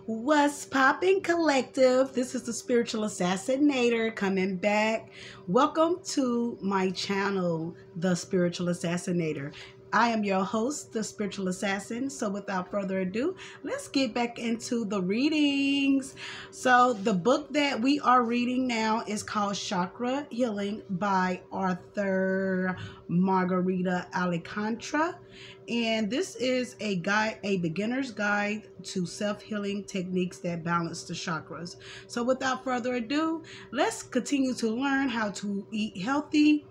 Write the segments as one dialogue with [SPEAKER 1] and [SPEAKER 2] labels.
[SPEAKER 1] What's poppin', collective? This is the Spiritual Assassinator coming back. Welcome to my channel, The Spiritual Assassinator. I am your host, The Spiritual Assassin. So without further ado, let's get back into the readings. So the book that we are reading now is called Chakra Healing by author Margarita Alacantra. And this is a beginner's guide to self-healing techniques that balance the chakras. So without further ado, let's continue to learn how to eat healthy,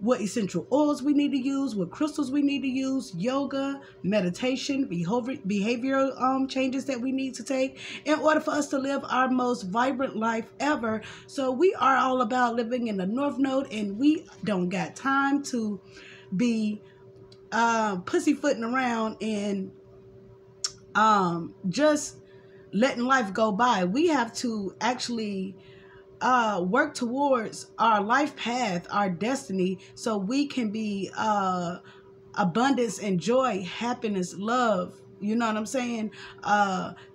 [SPEAKER 1] what essential oils we need to use, what crystals we need to use, yoga, meditation, behavioral changes that we need to take in order for us to live our most vibrant life ever. So we are all about living in the North Node, and we don't got time to be pussyfooting around and just letting life go by. We have to actually work towards our life path, our destiny, so we can be abundance and joy, happiness, love. You know what I'm saying?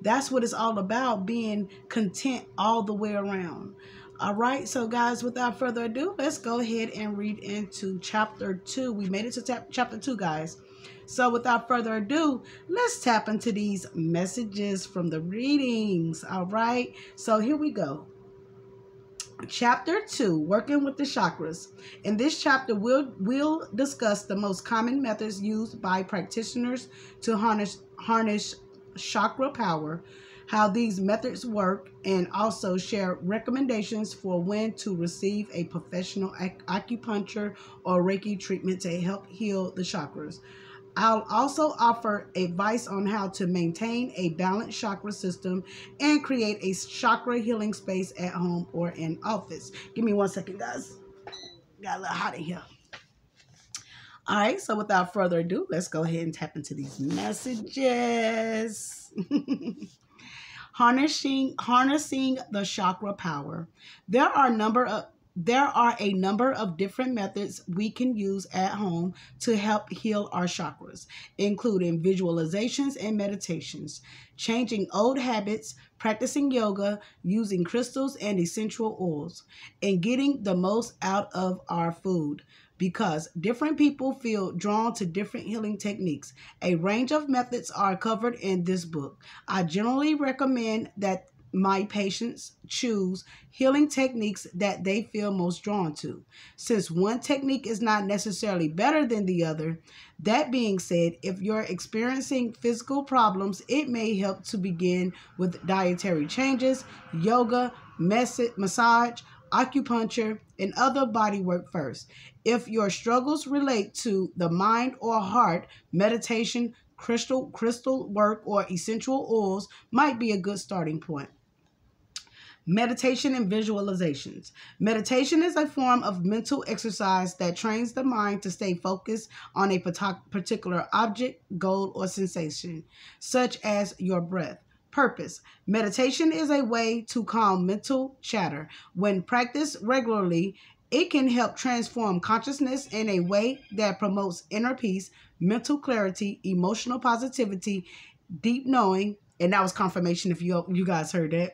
[SPEAKER 1] That's what it's all about, being content all the way around. All right, so guys, without further ado, let's go ahead and read into chapter 2. We made it to chapter 2, guys. So without further ado, let's tap into these messages from the readings. All right, so here we go. Chapter 2, Working with the Chakras. In this chapter, we'll discuss the most common methods used by practitioners to harness chakra power, how these methods work, and also share recommendations for when to receive a professional acupuncture or Reiki treatment to help heal the chakras. I'll also offer advice on how to maintain a balanced chakra system and create a chakra healing space at home or in office. Give me 1 second, guys. Got a little hot in here. All right, so without further ado, let's go ahead and tap into these messages. Harnessing the chakra power. There are a number of different methods we can use at home to help heal our chakras, including visualizations and meditations, changing old habits, practicing yoga, using crystals and essential oils, and getting the most out of our food. Because different people feel drawn to different healing techniques. A range of methods are covered in this book. I generally recommend that my patients choose healing techniques that they feel most drawn to, since one technique is not necessarily better than the other. That being said, if you're experiencing physical problems, it may help to begin with dietary changes, yoga, massage, acupuncture, and other body work first. If your struggles relate to the mind or heart, meditation, crystal work, or essential oils might be a good starting point. Meditation and visualizations. Meditation is a form of mental exercise that trains the mind to stay focused on a particular object, goal, or sensation, such as your breath. Purpose. Meditation is a way to calm mental chatter. When practiced regularly, it can help transform consciousness in a way that promotes inner peace, mental clarity, emotional positivity, deep knowing, and that was confirmation if you guys heard that.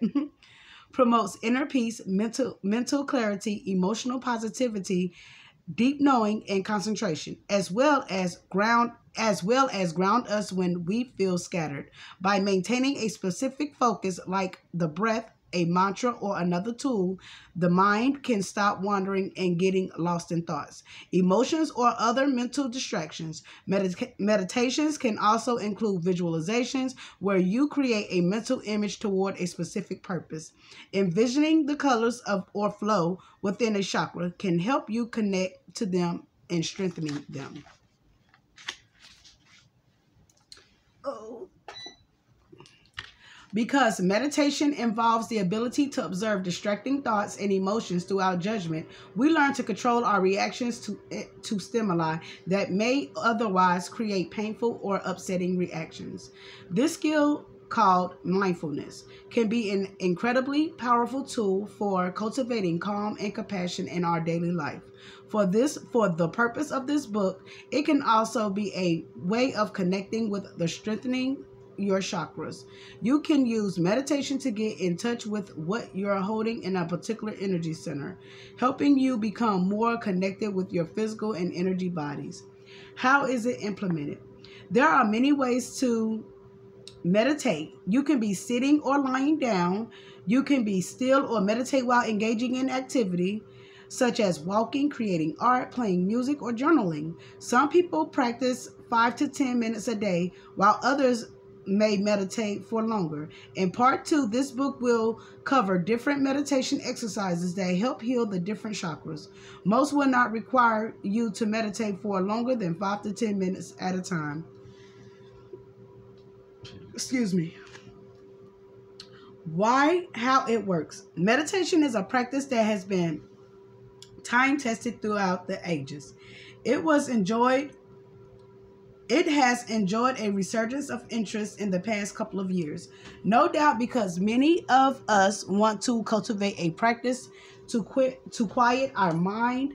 [SPEAKER 1] Promotes inner peace, mental clarity, emotional positivity, deep knowing, and concentration, as well as ground us when we feel scattered. By maintaining a specific focus like the breath, a mantra, or another tool, the mind can stop wandering and getting lost in thoughts, emotions, or other mental distractions. Meditations can also include visualizations, where you create a mental image toward a specific purpose. Envisioning the colors of or flow within a chakra can help you connect to them and strengthening them. Because meditation involves the ability to observe distracting thoughts and emotions without judgment, we learn to control our reactions to stimuli that may otherwise create painful or upsetting reactions. This skill, called mindfulness, can be an incredibly powerful tool for cultivating calm and compassion in our daily life. For the purpose of this book, it can also be a way of connecting with the strengthening your chakras. You can use meditation to get in touch with what you're holding in a particular energy center, helping you become more connected with your physical and energy bodies. How is it implemented? There are many ways to meditate. You can be sitting or lying down. You can be still or meditate while engaging in activity such as walking, creating art, playing music, or journaling. Some people practice 5 to 10 minutes a day, while others may meditate for longer. In part 2, this book will cover different meditation exercises that help heal the different chakras. Most will not require you to meditate for longer than 5 to 10 minutes at a time. Excuse me. How it works. Meditation is a practice that has been time tested throughout the ages. It has enjoyed a resurgence of interest in the past couple of years. No doubt because many of us want to cultivate a practice to quiet our mind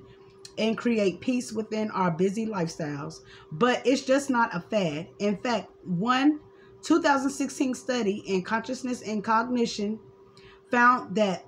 [SPEAKER 1] and create peace within our busy lifestyles. But it's just not a fad. In fact, one 2016 study in consciousness and cognition found that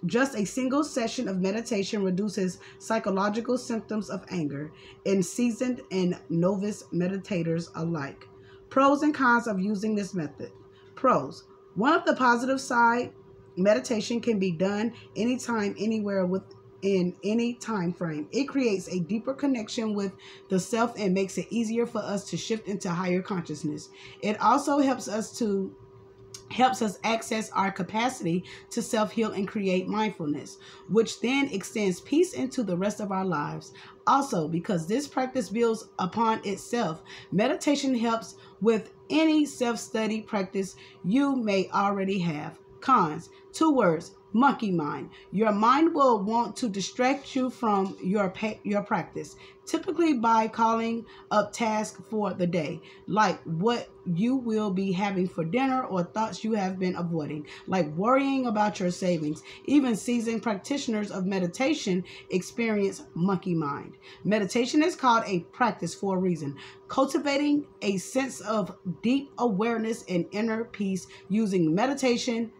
[SPEAKER 1] just a single session of meditation reduces psychological symptoms of anger in seasoned and novice meditators alike. Pros and cons of using this method. Pros. One of the positive side, meditation can be done anytime, anywhere, within any time frame. It creates a deeper connection with the self and makes it easier for us to shift into higher consciousness. It also helps us access our capacity to self-heal and create mindfulness, which then extends peace into the rest of our lives. Also, because this practice builds upon itself, meditation helps with any self-study practice you may already have. Cons. 2 words. Monkey mind. Your mind will want to distract you from your practice, typically by calling up tasks for the day, like what you will be having for dinner or thoughts you have been avoiding, like worrying about your savings. Even seasoned practitioners of meditation experience monkey mind. Meditation is called a practice for a reason, cultivating a sense of deep awareness and inner peace using meditation,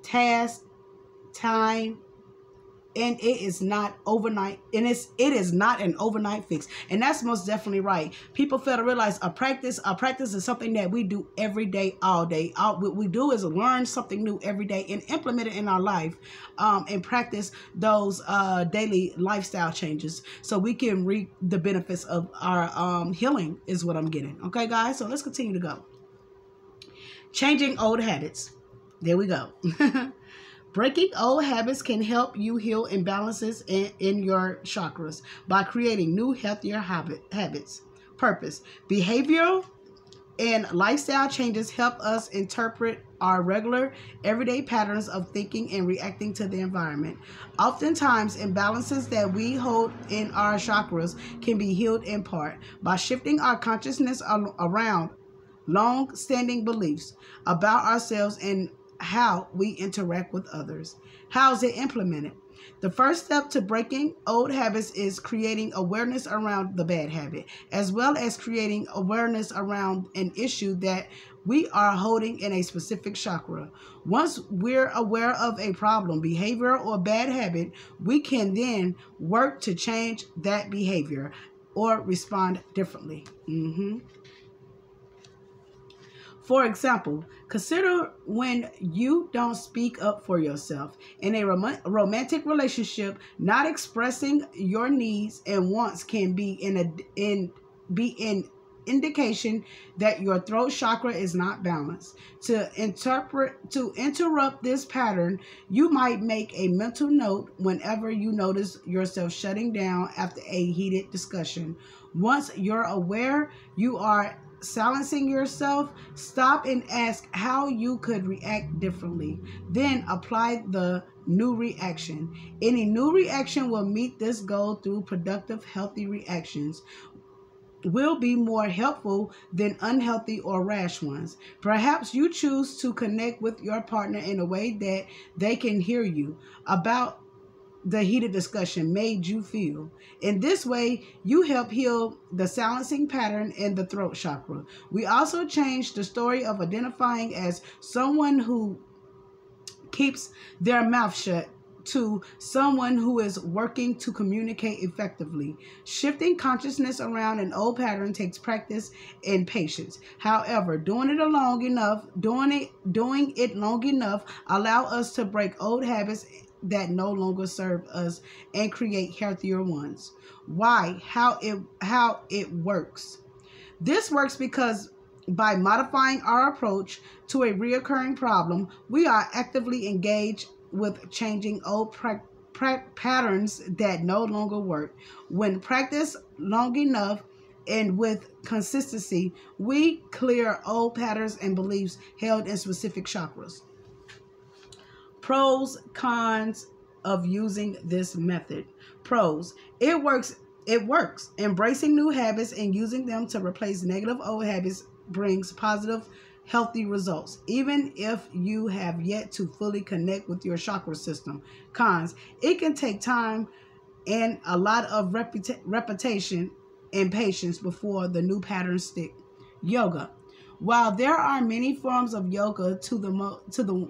[SPEAKER 1] tasks, time, and it is not overnight, and it is not an overnight fix. And that's most definitely right. People fail to realize a practice is something that we do every day, all day. What we do is learn something new every day and implement it in our life, and practice those daily lifestyle changes so we can reap the benefits of our healing is what I'm getting. Okay, guys, so let's continue to go. Changing old habits. There we go. Breaking old habits can help you heal imbalances in your chakras by creating new, healthier habits. Purpose. Behavioral and lifestyle changes help us interpret our regular, everyday patterns of thinking and reacting to the environment. Oftentimes, imbalances that we hold in our chakras can be healed in part by shifting our consciousness around long-standing beliefs about ourselves and how we interact with others. How is it implemented? The first step to breaking old habits is creating awareness around the bad habit, as well as creating awareness around an issue that we are holding in a specific chakra. Once we're aware of a problem, behavior, or bad habit, we can then work to change that behavior or respond differently. For example, consider when you don't speak up for yourself. In a romantic relationship, not expressing your needs and wants can be an indication that your throat chakra is not balanced. To interrupt this pattern, you might make a mental note whenever you notice yourself shutting down after a heated discussion. Once you're aware you are silencing yourself, stop and ask how you could react differently. Then apply the new reaction. Any new reaction will meet this goal through productive, healthy reactions. Will be more helpful than unhealthy or rash ones. Perhaps you choose to connect with your partner in a way that they can hear you about the heated discussion made you feel. In this way, you help heal the silencing pattern in the throat chakra. We also changed the story of identifying as someone who keeps their mouth shut to someone who is working to communicate effectively. Shifting consciousness around an old pattern takes practice and patience. However, doing it long enough allow us to break old habits that no longer serve us and create healthier ones. Why? How it works. This works because by modifying our approach to a reoccurring problem, we are actively engaged with changing old patterns that no longer work. When practiced long enough and with consistency, we clear old patterns and beliefs held in specific chakras. Pros, cons of using this method. Pros: it works. It works. Embracing new habits and using them to replace negative old habits brings positive, healthy results, even if you have yet to fully connect with your chakra system. Cons: it can take time and a lot of repetition and patience before the new patterns stick. Yoga. While there are many forms of yoga, to the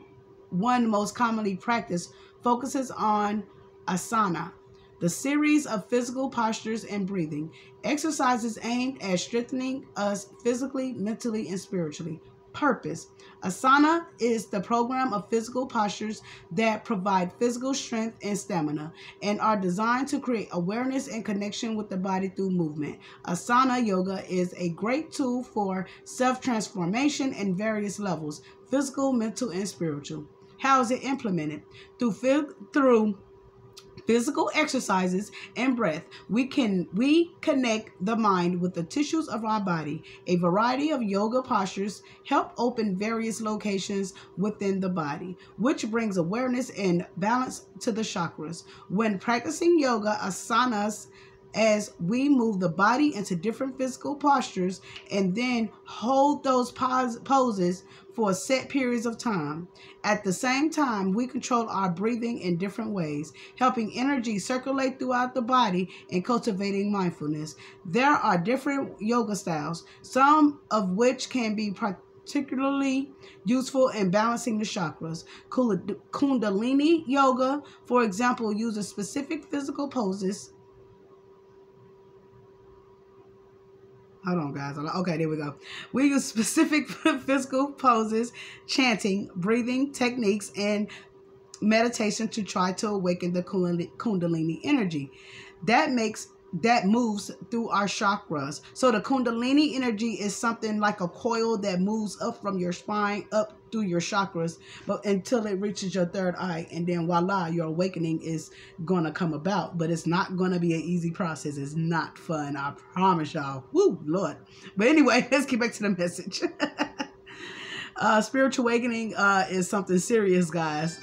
[SPEAKER 1] one most commonly practiced focuses on asana, the series of physical postures and breathing exercises aimed at strengthening us physically, mentally, and spiritually. Purpose: asana is the program of physical postures that provide physical strength and stamina and are designed to create awareness and connection with the body through movement. Asana yoga is a great tool for self-transformation in various levels: physical, mental, and spiritual. How is it implemented? Through physical exercises and breath, we connect the mind with the tissues of our body. A variety of yoga postures help open various locations within the body, which brings awareness and balance to the chakras. When practicing yoga asanas, as we move the body into different physical postures and then hold those poses for set periods of time. At the same time, we control our breathing in different ways, helping energy circulate throughout the body and cultivating mindfulness. There are different yoga styles, some of which can be particularly useful in balancing the chakras. Kundalini yoga, for example, uses specific physical poses. Hold on, guys. Okay, there we go. We use specific physical poses, chanting, breathing techniques, and meditation to try to awaken the Kundalini energy. That moves through our chakras. So the Kundalini energy is something like a coil that moves up from your spine, up through your chakras, but until it reaches your third eye, and then voila, your awakening is gonna come about. But it's not gonna be an easy process. It's not fun, I promise y'all. Woo, Lord. But anyway, let's get back to the message. Spiritual awakening is something serious, guys.